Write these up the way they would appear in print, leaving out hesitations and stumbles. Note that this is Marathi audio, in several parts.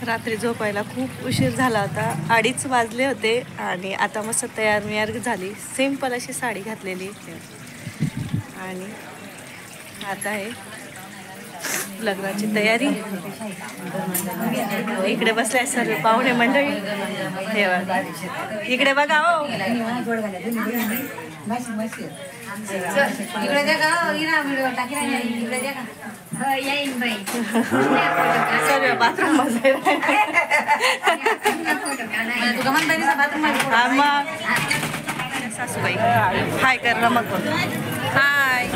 रात्री झोपायला खूप उशीर झाला होता, 2:30 वाजले होते आणि आता मस्त तयार झाली. सिंपल अशी साडी घातलेली आणि आता आहे लग्नाची तयारी. इकडे बसलाय सर्व पाहुणे मंडळी. हे बघा इकडे बघा हो. सर्व बाथरूम मध्ये सासूबाई हाय कर ना मग. हाय.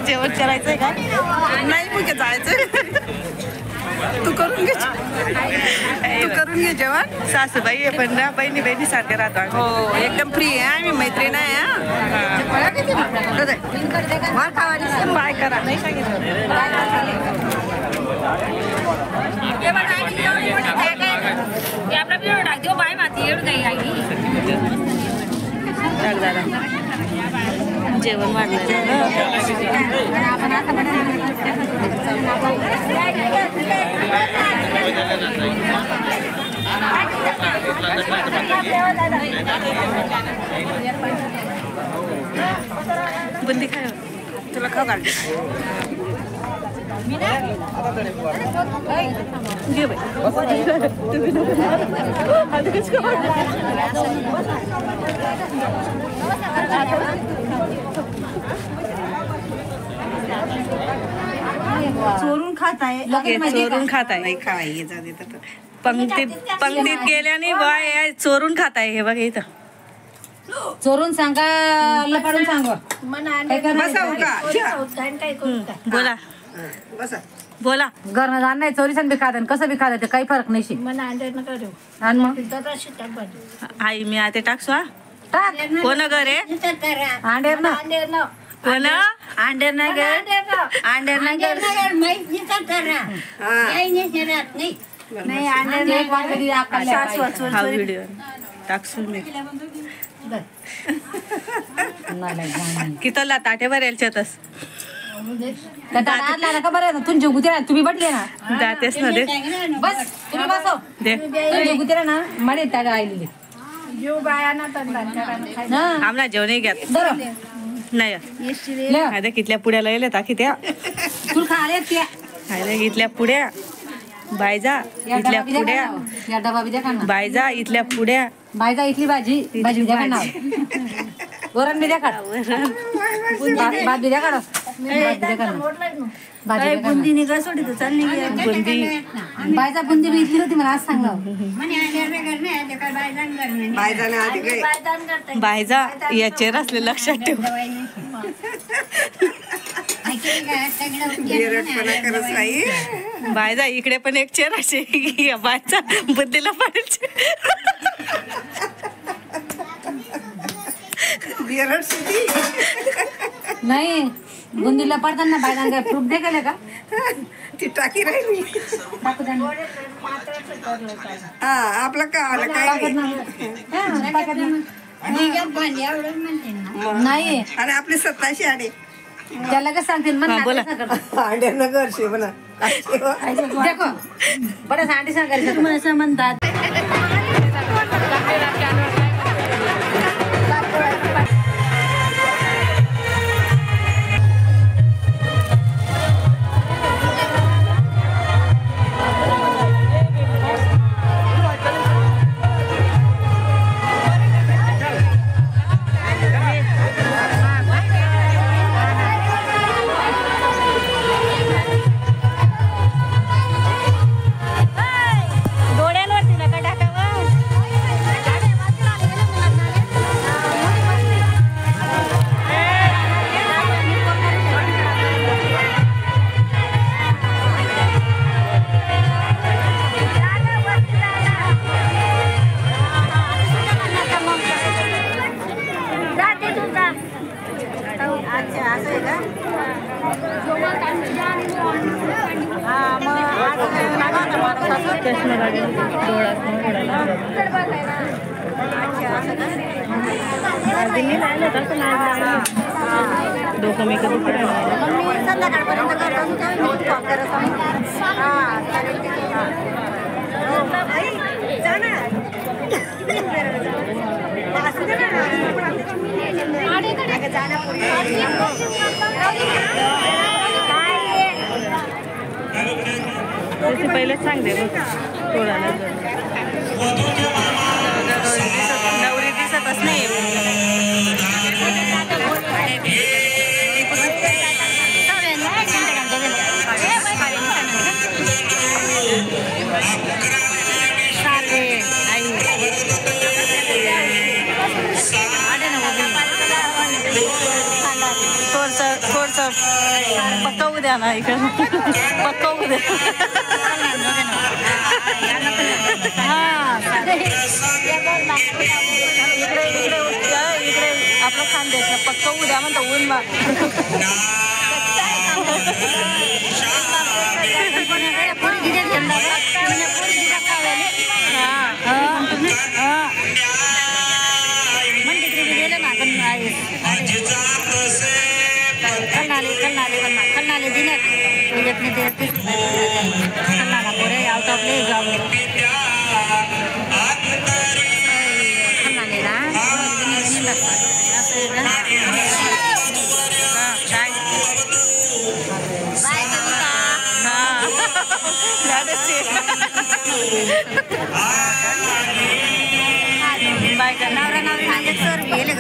जेवण करायचंय का? नाही कुठे जायचंय. तू करून घे जेवण. सासूबाई आहे पण ना बहिणी सारखे राहतात. हो एकदम फ्री आहे आम्ही, मैत्रीण आहे. बाय करा. नाही सांगितलं बाय माती एवढं काही जेवण वाढलं. बुंदी खाय तुला खाऊ घालते. घे बाई. चोरून खात आहे. नाही खावाय पंक्तीत गेल्याने बाय चोरून खात आहे. हे बघा इथं चोरून सांगा लपाडून सांगा. बोला बोला. घरनं जाण नाही चोरी सांग बी खात कसं बी खात काही फरक नाही. आणि मग आई मी आता टाकसो. टाक कोण घर आहे? अंडेर ना कोण अंडेर नाही अंडेर नाही हा व्हिडिओ टाकसून मी कितला ताटेवर यायच्यातस का बरं तुमची गुजरा तुम्ही बटले ना जातेस ना. दे बस तुम्ही बसव दे तुमची गुजरा ना माडे त्या आईली आम्हाला जेवण घ्यात नाही. आता कितल्या पुड्याला येले ताकी त्या तुला खाले त्या इथल्या पुड्या बायजा इथल्या पुड्या या डबा बी द्या का बायजा इथल्या पुड्या बायजा इथली भाजी द्या का वरण बी द्या का भात बी द्या का बुंदी निघा सोडी तर चालली बुंदी बायजा बुंदी बी इथली होती मला आज सांगा. बायजा याचे असले लक्षात ठेव. बायजा इकडे पण एक चेर असे बायचा बुद्धीला पाहिजे. नाही बुंदीला पडताना बायदान काय प्रूफ दे केले का ती टाकी राहिली. आपलं काय नाही आणि आपली 27 आडे त्याला काय सांगतील बोला. अंड्यानं घरचे म्हणा देखो बरं सांडी सांगायचं असं म्हणतात. डोकं मी कधी त्याची पहिलेच सांगते बघ कोणाला नवरी दिसतच नाही थोडस पकवू द्या ना इकडं पकवू द्या इकडे आपलं खानदेश पकवू द्या म्हणतो ऊन बा कन्नाले दिने कन्नाला पोरे आउट ऑफ ले जॉब कन्नाले ना बाय नवरा नवरी म्हणजे सर गेले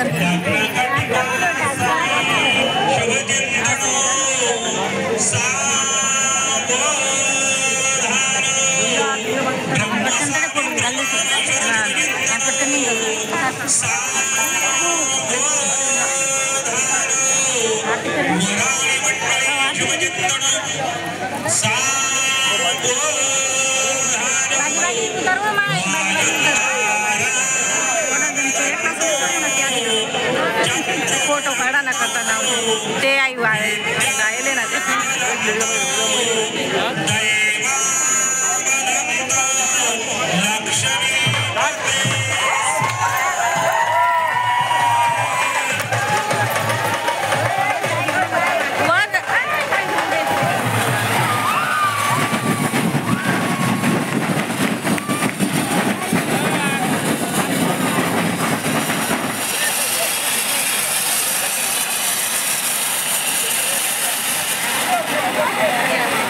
फोटो काढा ना करताना ते आई राहिले ना ते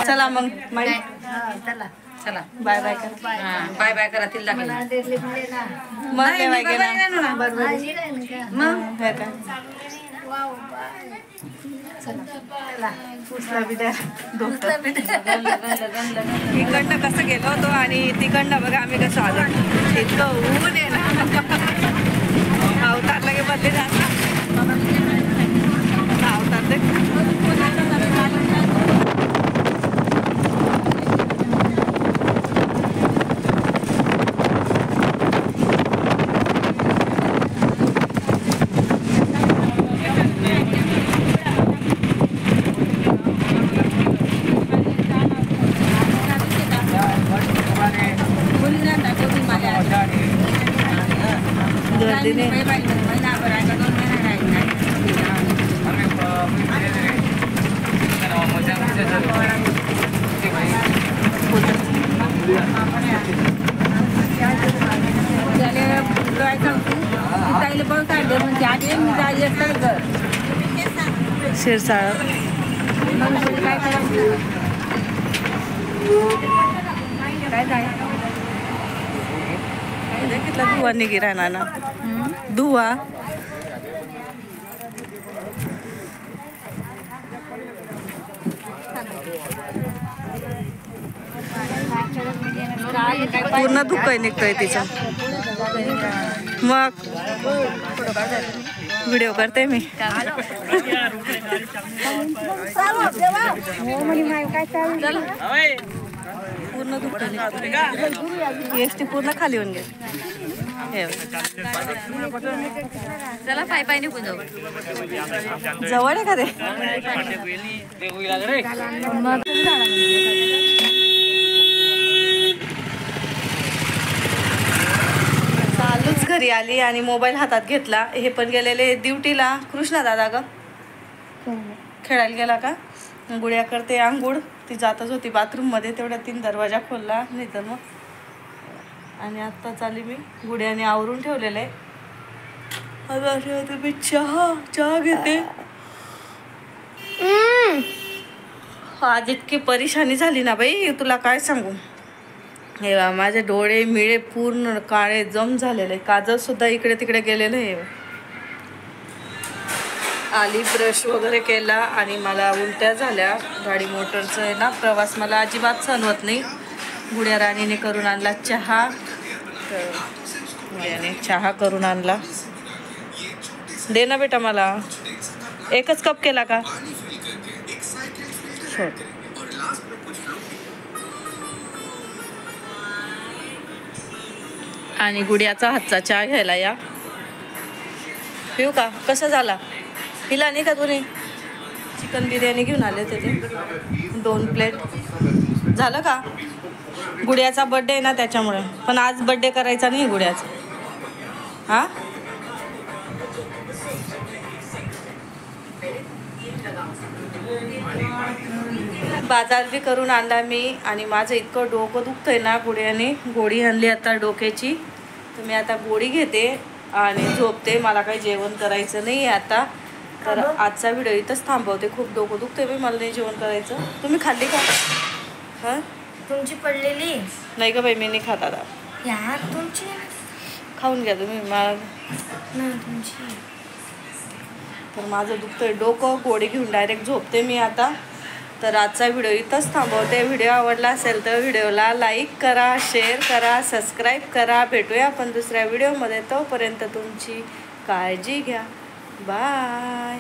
चला मग चला चला बाय बाय कर बाय बाय करा तिला मग नाही बाय गेला मग हे काय इकडनं कसं गेलो होतो आणि तिकडनं बघा आम्ही कसं आलो इतकं ऊन आहे ना अवतार लगे बदले जात अवतार शिरसाळ कितला धुवा निघी राहणार ना धुवा पूर्ण धुकं निघतोय तिचं मग व्हिडिओ करते मी पूर्ण धुकं एसटी पूर्ण खाली होऊन गेली चला पाय पाय निघून जाऊ जवळ आहे का ते चालूच घरी आली आणि मोबाईल हातात घेतला. हे पण गेलेले ड्युटीला. कृष्णा दादा ग खेळायला गेला का. गुड्या करते आंघोळ. ती जातच होती बाथरूममध्ये, तेवढ्या 3 दरवाजा खोलला नाही तर मग. आणि आत्ता चाली मी. गुड्याने आवरून ठेवलेलं आहे. मी चहा घेते. आज इतकी परेशानी झाली ना बाई, तुला काय सांगू. हे बा, माझे डोळे मिळे पूर्ण काळे जम झालेले, काजळ सुद्धा इकडे तिकडे गेलेलं आहे. आली ब्रश वगैरे केला आणि मला उलट्या झाल्या. गाडी मोटरचं आहे ना, प्रवास मला अजिबात सहन होत नाही. गुड्या राणीने करून आणला चहा, तर गुड्याने चहा करून आणला. दे ना बेटा मला. एकच कप केला का? सोड. आणि गुड्याचा हातचा चहा घ्यायला या. पिऊ का? कसा झाला? पिला नाही का तुम्ही? चिकन बिर्याणी घेऊन आले होते ते 2 प्लेट. झालं का? गुड्याचा बड्डे आहे ना त्याच्यामुळे. पण आज बड्डे करायचा नाही गुड्याचा. हां, बाजार बी करून आणला मी. आणि माझं इतकं डोकं दुखतंय ना, गुड्याने गोळी आणली आता डोक्याची. तर मी आता गोळी घेते आणि झोपते. मला काही जेवण करायचं नाही आता. तर आजचा व्हिडिओ इथंच थांबवते. खूप डोकं दुखतंय बाई, मला नाही जेवण करायचं. तुम्ही खाल्ली का? हां, तुमची पडलेली नाही का बाई, मी नाही खात आता. यार तुमची खाऊन घ्या तुम्ही. मग नाही तुमची. तर माझं दुखतंय डोकं, गोळी घेऊन डायरेक्ट झोपते मी आता. तर आजचा व्हिडिओ इथंच थांबवते. व्हिडिओ आवडला असेल तर व्हिडिओला लाईक करा, शेअर करा, सबस्क्राईब करा. भेटूया आपण दुसऱ्या व्हिडिओमध्ये. तोपर्यंत तुमची काळजी घ्या. बाय.